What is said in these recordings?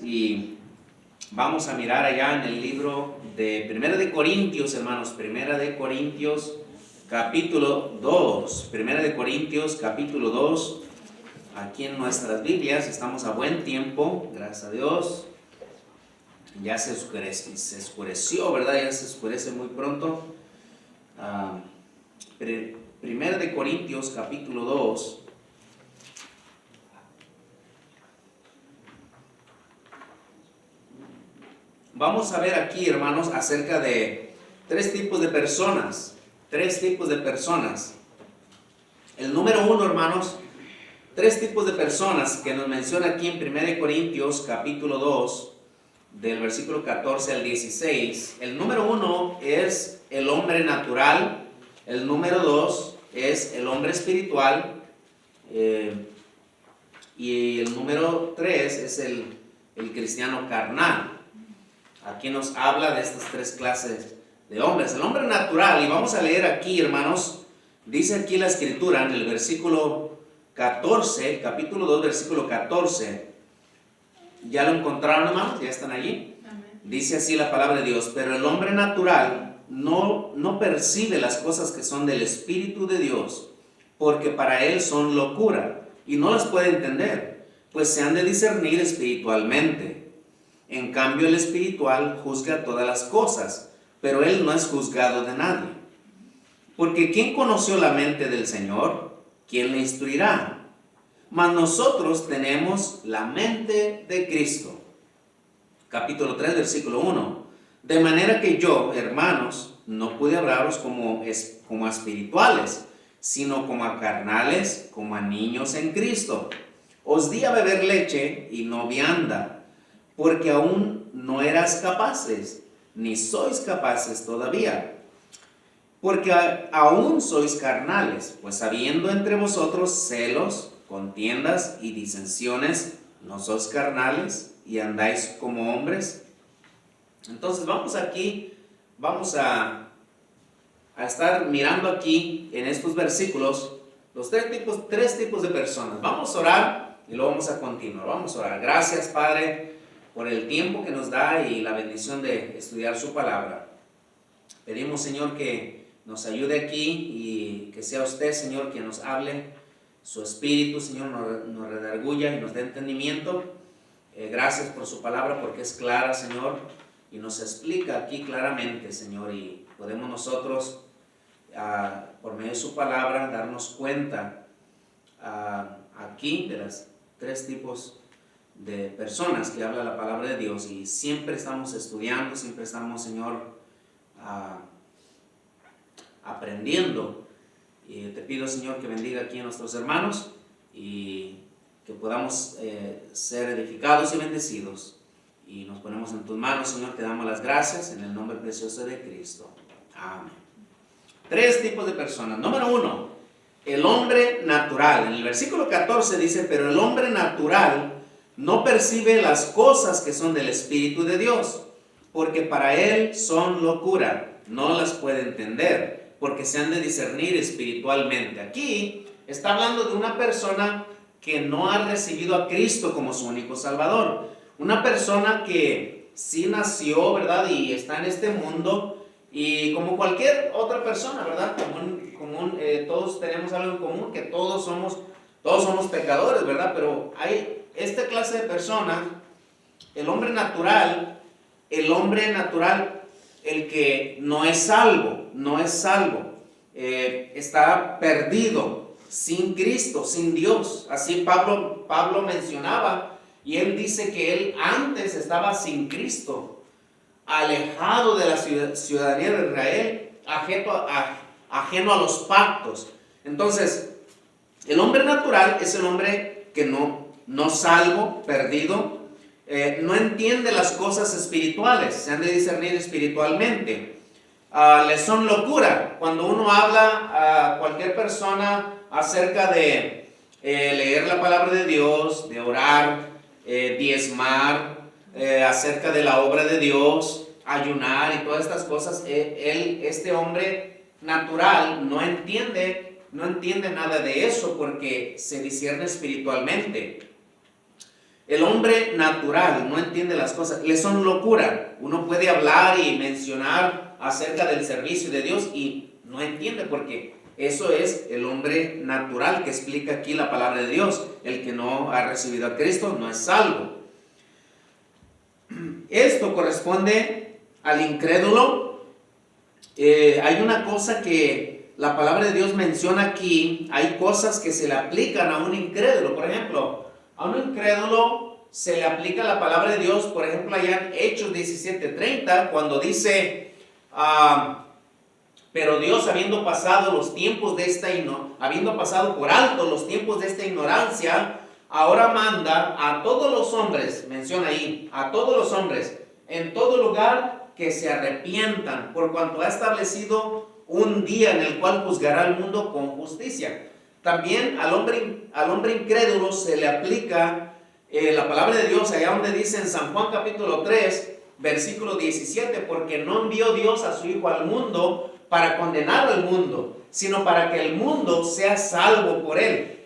y vamos a mirar allá en el libro de Primera de Corintios, hermanos, Primera de Corintios capítulo 2, Primera de Corintios capítulo 2, aquí en nuestras Biblias. Estamos a buen tiempo, gracias a Dios. Ya se oscureció, ¿verdad? Ya se oscurece muy pronto. Primera de Corintios capítulo 2. Vamos a ver aquí, hermanos, acerca de tres tipos de personas. Tres tipos de personas. El número uno, hermanos, tres tipos de personas que nos menciona aquí en 1 Corintios capítulo 2, del versículo 14 al 16. El número uno es el hombre natural. El número dos es el hombre espiritual. Y el número tres es el cristiano carnal. Aquí nos habla de estas tres clases de hombres. El hombre natural, y vamos a leer aquí, hermanos, dice aquí la escritura en el versículo 14, capítulo 2, versículo 14. ¿Ya lo encontraron, hermanos? ¿Ya están allí? Amén. Dice así la palabra de Dios: pero el hombre natural no percibe las cosas que son del Espíritu de Dios, porque para él son locura, y no las puede entender, pues se han de discernir espiritualmente. En cambio, el espiritual juzga todas las cosas, pero él no es juzgado de nadie. Porque ¿quién conoció la mente del Señor? ¿Quién le instruirá? Mas nosotros tenemos la mente de Cristo. Capítulo 3, versículo 1. De manera que yo, hermanos, no pude hablaros como a espirituales, sino como a carnales, como a niños en Cristo. Os di a beber leche y no vianda, porque aún no eras capaces, ni sois capaces todavía. Porque aún sois carnales, pues habiendo entre vosotros celos, contiendas y disensiones, ¿no sois carnales y andáis como hombres? Entonces vamos a estar mirando aquí en estos versículos los tres tipos de personas. Vamos a orar y luego vamos a continuar. Vamos a orar. Gracias, Padre, por el tiempo que nos da y la bendición de estudiar su palabra. Pedimos, Señor, que nos ayude aquí y que sea usted, Señor, quien nos hable. Su Espíritu, Señor, nos redarguya y nos dé entendimiento. Gracias por su palabra, porque es clara, Señor, y nos explica aquí claramente, Señor, y podemos nosotros, por medio de su palabra, darnos cuenta aquí de los tres tipos de personas que habla la palabra de Dios. Y siempre estamos estudiando, siempre estamos, Señor, aprendiendo. Y te pido, Señor, que bendiga aquí a nuestros hermanos y que podamos ser edificados y bendecidos. Y nos ponemos en tus manos, Señor, te damos las gracias en el nombre precioso de Cristo. Amén. Tres tipos de personas. Número uno, el hombre natural. En el versículo 14 dice: pero el hombre natural no percibe las cosas que son del Espíritu de Dios, porque para él son locura, no las puede entender, porque se han de discernir espiritualmente. Aquí está hablando de una persona que no ha recibido a Cristo como su único Salvador. Una persona que sí nació, ¿verdad? Y está en este mundo, y como cualquier otra persona, ¿verdad? Todos tenemos algo en común, que todos somos pecadores, ¿verdad? Pero hay esta clase de personas, el hombre natural, el que no es salvo, está perdido, sin Cristo, sin Dios. Así Pablo mencionaba, y él dice que él antes estaba sin Cristo, alejado de la ciudadanía de Israel, ajeno a los pactos. Entonces, el hombre natural es el hombre que no salvo, perdido, no entiende las cosas espirituales, se han de discernir espiritualmente. Les son locura. Cuando uno habla a cualquier persona acerca de leer la palabra de Dios, de orar, diezmar, acerca de la obra de Dios, ayunar y todas estas cosas, este hombre natural no entiende nada de eso, porque se discierne espiritualmente. El hombre natural no entiende las cosas, le son locura. Uno puede hablar y mencionar acerca del servicio de Dios y no entiende, porque eso es el hombre natural que explica aquí la palabra de Dios. El que no ha recibido a Cristo no es salvo. Esto corresponde al incrédulo. Hay una cosa que la palabra de Dios menciona aquí. Hay cosas que se le aplican a un incrédulo. Por ejemplo, a un incrédulo se le aplica la palabra de Dios, por ejemplo, allá en Hechos 17:30, cuando dice, pero Dios, habiendo pasado por alto los tiempos de esta ignorancia, ahora manda a todos los hombres, menciona ahí, a todos los hombres, en todo lugar, que se arrepientan, por cuanto ha establecido un día en el cual juzgará al mundo con justicia. También al hombre incrédulo se le aplica la palabra de Dios, allá donde dice en San Juan capítulo 3, versículo 17, porque no envió Dios a su Hijo al mundo para condenar al mundo, sino para que el mundo sea salvo por él.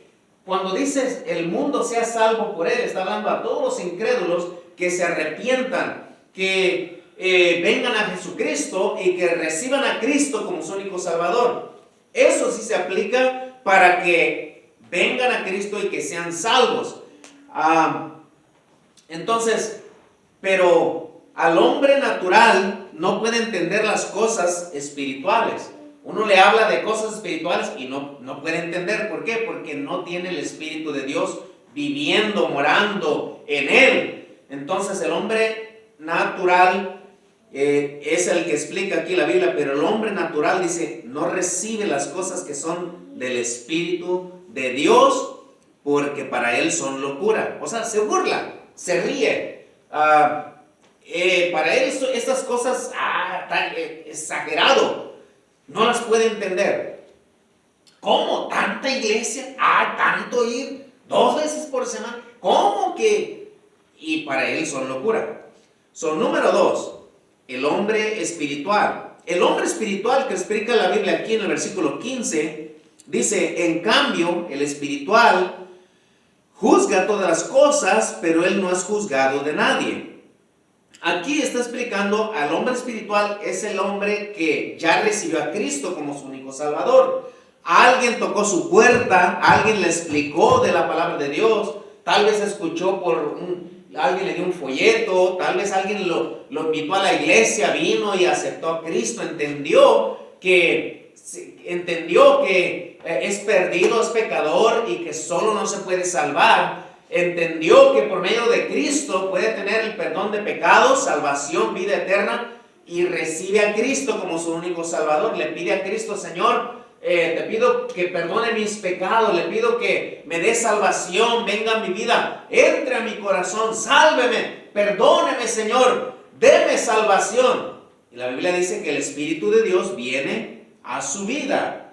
Cuando dice el mundo sea salvo por él, está hablando a todos los incrédulos que se arrepientan, que vengan a Jesucristo y que reciban a Cristo como su único Salvador. Eso sí se aplica para que vengan a Cristo y que sean salvos. Entonces, pero al hombre natural no puede entender las cosas espirituales. Uno le habla de cosas espirituales y no puede entender. ¿Por qué? Porque no tiene el Espíritu de Dios viviendo, morando en él. Entonces el hombre natural es el que explica aquí la Biblia, pero el hombre natural dice, no recibe las cosas que son del Espíritu de Dios, porque para él son locura. O sea, se burla, se ríe. Para él estas cosas tan exagerado, no las puede entender. ¿Cómo? ¿Tanta iglesia? ¿Tanto ir 2 veces por semana? ¿Cómo que? Y para él son locura. Número 2, el hombre espiritual. El hombre espiritual que explica la Biblia aquí en el versículo 15, dice, en cambio, el espiritual juzga todas las cosas, pero él no es juzgado de nadie. Aquí está explicando al hombre espiritual, es el hombre que ya recibió a Cristo como su único Salvador. Alguien tocó su puerta, alguien le explicó de la palabra de Dios, tal vez escuchó alguien le dio un folleto, tal vez alguien lo invitó a la iglesia, vino y aceptó a Cristo, entendió que es perdido, es pecador y que solo no se puede salvar. Entendió que por medio de Cristo puede tener el perdón de pecados, salvación, vida eterna, y recibe a Cristo como su único Salvador. Le pide a Cristo, Señor, te pido que perdone mis pecados, le pido que me dé salvación, venga a mi vida, entre a mi corazón, sálveme, perdóneme, Señor, deme salvación. Y la Biblia dice que el Espíritu de Dios viene a su vida,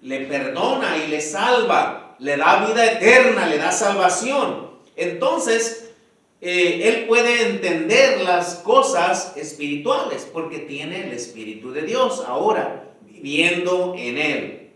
le perdona y le salva, le da vida eterna, le da salvación. Entonces, él puede entender las cosas espirituales porque tiene el Espíritu de Dios ahora viviendo en él.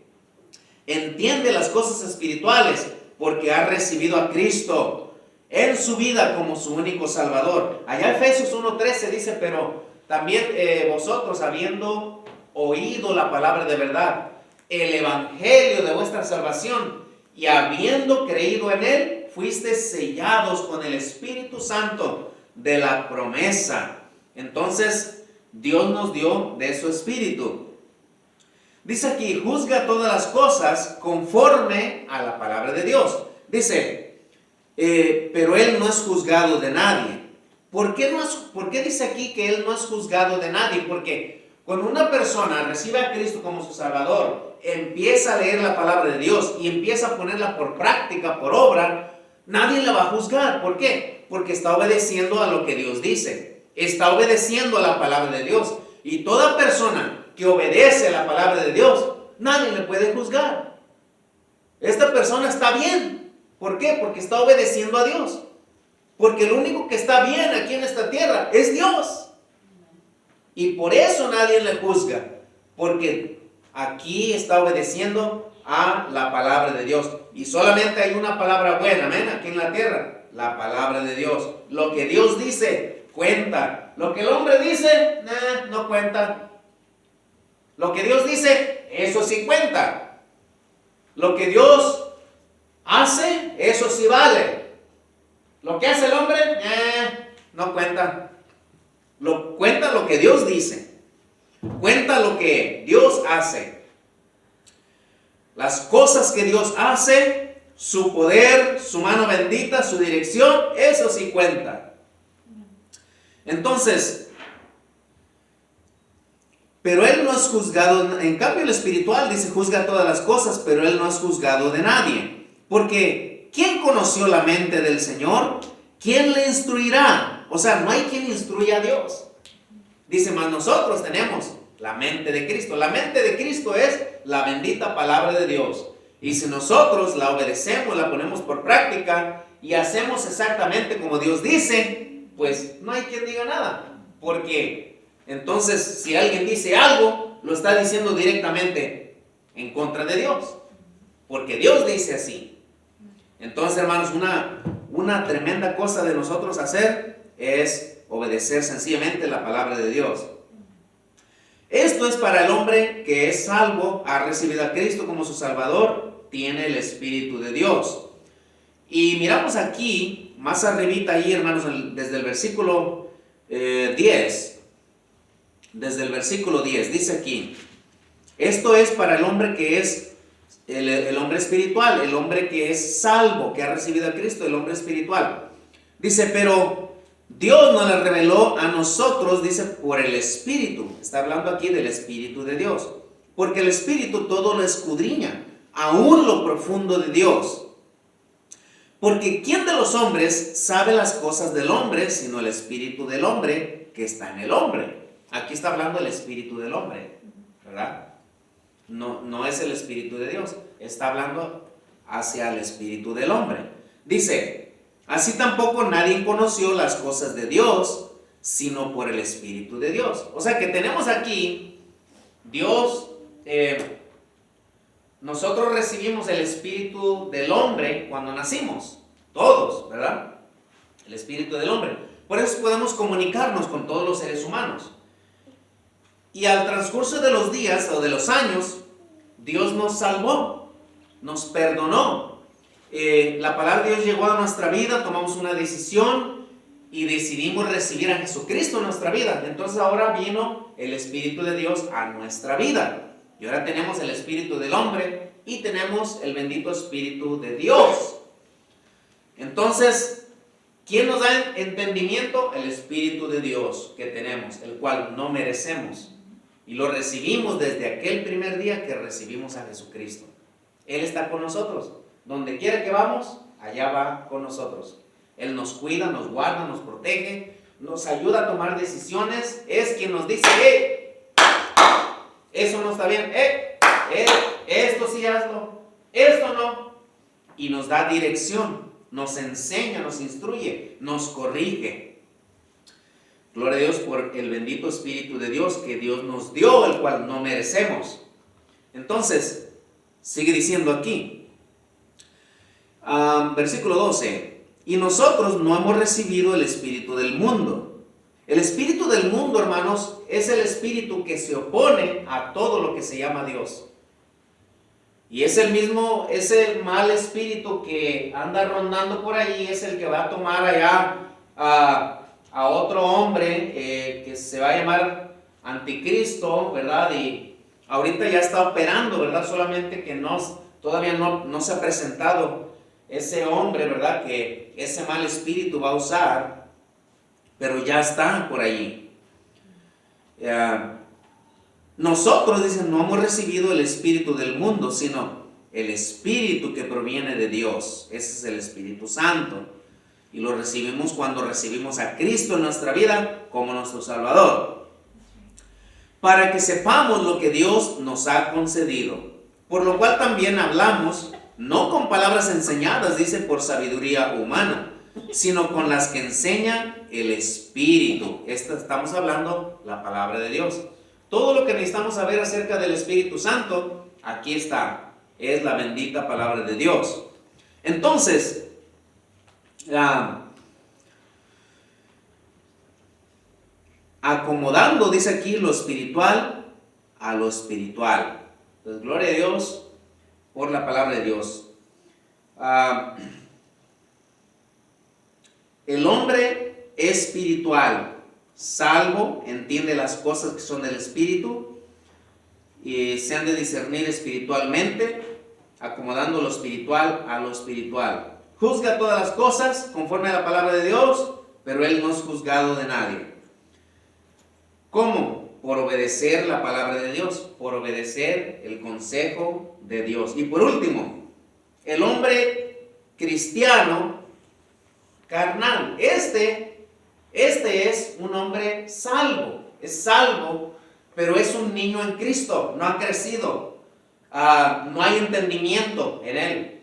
Entiende las cosas espirituales porque ha recibido a Cristo en su vida como su único Salvador. Allá Efesios 1:13 dice, pero también vosotros, habiendo oído la palabra de verdad, el evangelio de vuestra salvación, y habiendo creído en él, fuisteis sellados con el Espíritu Santo de la promesa. Entonces, Dios nos dio de su Espíritu. Dice aquí, juzga todas las cosas conforme a la palabra de Dios. Dice, pero él no es juzgado de nadie. ¿Por qué dice aquí que él no es juzgado de nadie? Porque cuando una persona recibe a Cristo como su Salvador, empieza a leer la palabra de Dios y empieza a ponerla por práctica, por obra, nadie la va a juzgar. ¿Por qué? Porque está obedeciendo a lo que Dios dice. Está obedeciendo a la palabra de Dios. Y toda persona que obedece a la palabra de Dios, nadie le puede juzgar. Esta persona está bien. ¿Por qué? Porque está obedeciendo a Dios. Porque el único que está bien aquí en esta tierra es Dios. Y por eso nadie le juzga. Porque aquí está obedeciendo a la palabra de Dios. Y solamente hay una palabra buena, amén, aquí en la tierra. la palabra de Dios. Lo que Dios dice, cuenta. Lo que el hombre dice, no cuenta. Lo que Dios dice, eso sí cuenta. Lo que Dios hace, eso sí vale. Lo que hace el hombre, no cuenta. Cuenta lo que Dios dice. Cuenta lo que Dios hace. Las cosas que Dios hace, su poder, su mano bendita, su dirección, eso sí cuenta. Entonces, pero Él no es juzgado. En cambio el espiritual dice, juzga todas las cosas, pero Él no es juzgado de nadie. Porque ¿quién conoció la mente del Señor? ¿Quién le instruirá? O sea, no hay quien instruya a Dios. Dice, más nosotros tenemos la mente de Cristo. La mente de Cristo es la bendita palabra de Dios. Y si nosotros la obedecemos, la ponemos por práctica y hacemos exactamente como Dios dice, pues no hay quien diga nada. Porque entonces si alguien dice algo, lo está diciendo directamente en contra de Dios. Porque Dios dice así. Entonces, hermanos, una tremenda cosa de nosotros hacer es obedecer sencillamente la palabra de Dios. Esto es para el hombre que es salvo, ha recibido a Cristo como su Salvador, tiene el Espíritu de Dios. Y miramos aquí, más arribita ahí, hermanos, desde el versículo 10. Desde el versículo 10, dice aquí, esto es para el hombre que es el hombre espiritual, el hombre que es salvo, que ha recibido a Cristo, el hombre espiritual. Dice, pero Dios nos la reveló a nosotros, dice, por el Espíritu. Está hablando aquí del Espíritu de Dios. Porque el Espíritu todo lo escudriña, aún lo profundo de Dios. Porque ¿quién de los hombres sabe las cosas del hombre, sino el Espíritu del hombre que está en el hombre? Aquí está hablando el Espíritu del hombre, ¿verdad? No es el Espíritu de Dios. Está hablando hacia el Espíritu del hombre. Dice, así tampoco nadie conoció las cosas de Dios, sino por el Espíritu de Dios. O sea que tenemos aquí, Dios, nosotros recibimos el Espíritu del hombre cuando nacimos, todos, ¿verdad? El Espíritu del hombre. Por eso podemos comunicarnos con todos los seres humanos. Y al transcurso de los días o de los años, Dios nos salvó, nos perdonó. La palabra de Dios llegó a nuestra vida, tomamos una decisión y decidimos recibir a Jesucristo en nuestra vida. Entonces ahora vino el Espíritu de Dios a nuestra vida. Y ahora tenemos el Espíritu del hombre y tenemos el bendito Espíritu de Dios. Entonces, ¿quién nos da entendimiento? El Espíritu de Dios que tenemos, el cual no merecemos. Y lo recibimos desde aquel primer día que recibimos a Jesucristo. Él está con nosotros. Donde quiera que vamos, allá va con nosotros. Él nos cuida, nos guarda, nos protege, nos ayuda a tomar decisiones. Es quien nos dice, eso no está bien, esto sí hazlo, esto no. Y nos da dirección, nos enseña, nos instruye, nos corrige. Gloria a Dios por el bendito Espíritu de Dios que Dios nos dio, el cual no merecemos. Entonces, sigue diciendo aquí, versículo 12, y nosotros no hemos recibido el espíritu del mundo. El espíritu del mundo, hermanos, es el espíritu que se opone a todo lo que se llama Dios. Y es el mismo, ese mal espíritu que anda rondando por ahí, es el que va a tomar allá a otro hombre que se va a llamar Anticristo, ¿verdad? Y ahorita ya está operando, ¿verdad? Solamente que todavía no se ha presentado ese hombre, ¿verdad? Que ese mal espíritu va a usar, pero ya está por allí. Nosotros, dicen, no hemos recibido el espíritu del mundo, sino el espíritu que proviene de Dios. Ese es el Espíritu Santo. Y lo recibimos cuando recibimos a Cristo en nuestra vida como nuestro Salvador. Para que sepamos lo que Dios nos ha concedido. Por lo cual también hablamos, no con palabras enseñadas, dice, por sabiduría humana, sino con las que enseña el Espíritu. Estamos hablando la palabra de Dios. Todo lo que necesitamos saber acerca del Espíritu Santo, aquí está. Es la bendita palabra de Dios. Entonces, acomodando, dice aquí, lo espiritual a lo espiritual. Entonces, gloria a Dios por la palabra de Dios. El hombre espiritual, salvo, entiende las cosas que son del espíritu y se han de discernir espiritualmente, acomodando lo espiritual a lo espiritual. Juzga todas las cosas conforme a la palabra de Dios, pero él no es juzgado de nadie. ¿Cómo? Por obedecer la palabra de Dios, por obedecer el consejo de Dios. Y por último, el hombre cristiano carnal. Este es un hombre salvo, es salvo, pero es un niño en Cristo, no ha crecido, no hay entendimiento en él.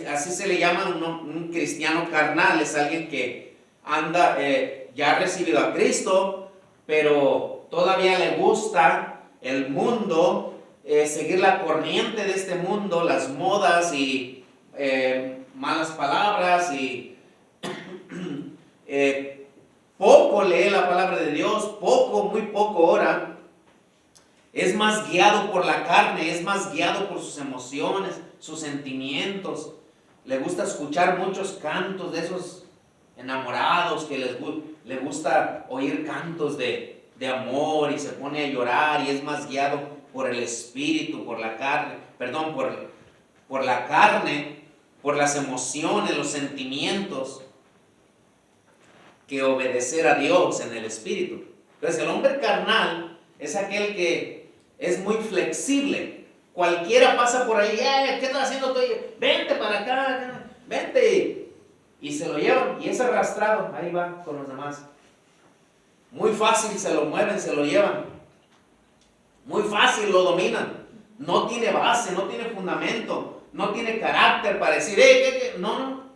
Así se le llama un cristiano carnal, es alguien que anda, ya ha recibido a Cristo, pero todavía le gusta el mundo, seguir la corriente de este mundo, las modas y malas palabras y poco lee la palabra de Dios, muy poco ora. Es más guiado por la carne, es más guiado por sus emociones, sus sentimientos. Le gusta escuchar muchos cantos de esos enamorados que le gusta oír cantos de amor y se pone a llorar y es más guiado por el espíritu, por la carne, perdón, por la carne, por las emociones, los sentimientos, que obedecer a Dios en el espíritu. Entonces el hombre carnal es aquel que es muy flexible. Cualquiera pasa por ahí, ¿qué estás haciendo tú? Vente para acá, vente. Y se lo llevan y es arrastrado, ahí va con los demás. Muy fácil se lo mueven, se lo llevan. Muy fácil lo dominan. No tiene base, no tiene fundamento, no tiene carácter para decir, no,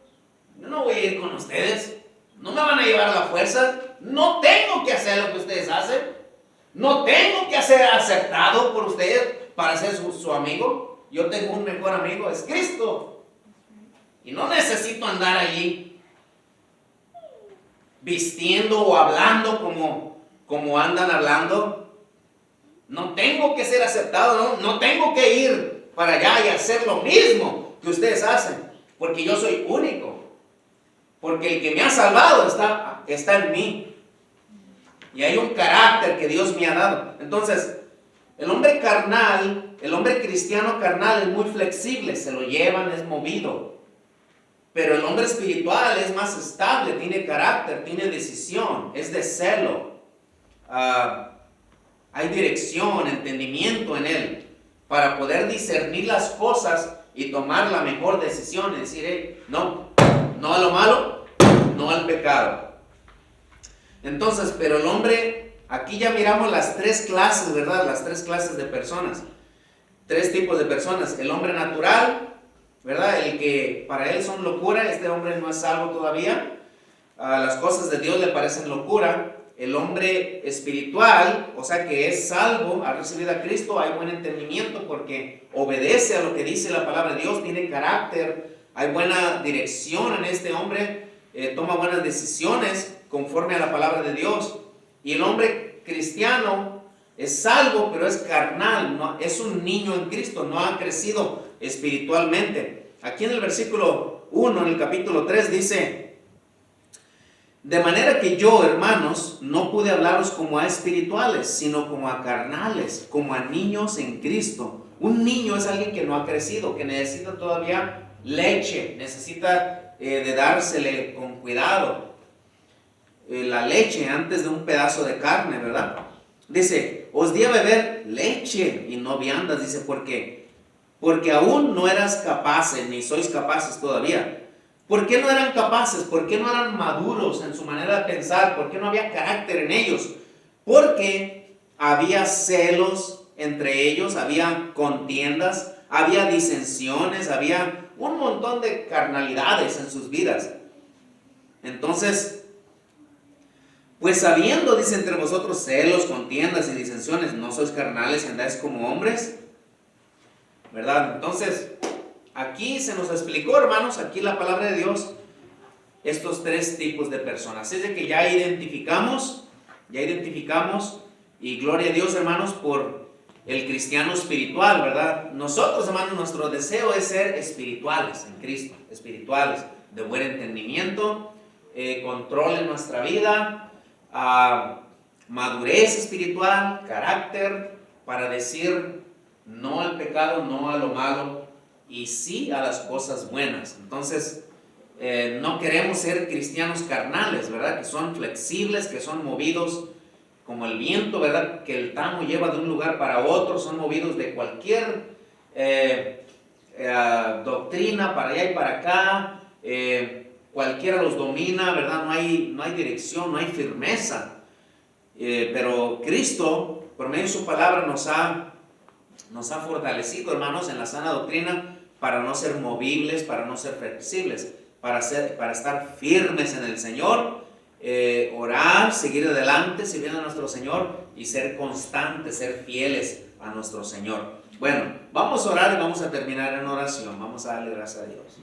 yo no voy a ir con ustedes. No me van a llevar a la fuerza. No tengo que hacer lo que ustedes hacen. No tengo que ser aceptado por ustedes para ser su amigo. Yo tengo un mejor amigo, es Cristo. Y no necesito andar allí vistiendo o hablando como andan hablando. No tengo que ser aceptado, no tengo que ir para allá y hacer lo mismo que ustedes hacen. Porque yo soy único. Porque el que me ha salvado está en mí. Y hay un carácter que Dios me ha dado. Entonces, el hombre carnal, el hombre cristiano carnal es muy flexible, se lo llevan, es movido. Pero el hombre espiritual es más estable, tiene carácter, tiene decisión, es de celo. Hay dirección, entendimiento en él para poder discernir las cosas y tomar la mejor decisión y decir, no a lo malo, no al pecado. Entonces, pero el hombre, aquí ya miramos las tres clases, ¿verdad? Las tres clases de personas. Tres tipos de personas. El hombre natural, ¿verdad? El que para él son locura, este hombre no es salvo todavía. Las cosas de Dios le parecen locura. El hombre espiritual, o sea que es salvo, ha recibido a Cristo, hay buen entendimiento porque obedece a lo que dice la palabra de Dios, tiene carácter, hay buena dirección en este hombre, toma buenas decisiones conforme a la palabra de Dios. Y el hombre cristiano es salvo, pero es carnal, no, es un niño en Cristo, no ha crecido espiritualmente. Aquí en el versículo 1, en el capítulo 3 dice: de manera que yo, hermanos, no pude hablaros como a espirituales, sino como a carnales, como a niños en Cristo. Un niño es alguien que no ha crecido, que necesita todavía leche, necesita de dársele con cuidado. La leche antes de un pedazo de carne, ¿verdad? Dice, os di a beber leche y no viandas, dice, ¿por qué? Porque aún no eras capaces, ni sois capaces todavía. ¿Por qué no eran capaces? ¿Por qué no eran maduros en su manera de pensar? ¿Por qué no había carácter en ellos? Porque había celos entre ellos, había contiendas, había disensiones, había un montón de carnalidades en sus vidas. Entonces, pues habiendo, dice, entre vosotros celos, contiendas y disensiones, ¿no sois carnales y andáis como hombres? ¿Verdad? Entonces, aquí se nos explicó, hermanos, aquí la palabra de Dios, estos tres tipos de personas. Es de que ya identificamos, y gloria a Dios, hermanos, por el cristiano espiritual, ¿verdad? Nosotros, hermanos, nuestro deseo es ser espirituales en Cristo, espirituales, de buen entendimiento, control en nuestra vida, madurez espiritual, carácter, para decir no al pecado, no a lo malo, y sí a las cosas buenas. Entonces, no queremos ser cristianos carnales, ¿verdad? Que son flexibles, que son movidos como el viento, ¿verdad? Que el tamo lleva de un lugar para otro, son movidos de cualquier doctrina para allá y para acá, cualquiera los domina, ¿verdad? No hay dirección, no hay firmeza. Pero Cristo, por medio de su palabra, nos ha fortalecido, hermanos, en la sana doctrina, para no ser movibles, para no ser flexibles, para estar firmes en el Señor, orar, seguir adelante, sirviendo a nuestro Señor y ser constantes, ser fieles a nuestro Señor. Bueno, vamos a orar y vamos a terminar en oración. Vamos a darle gracias a Dios.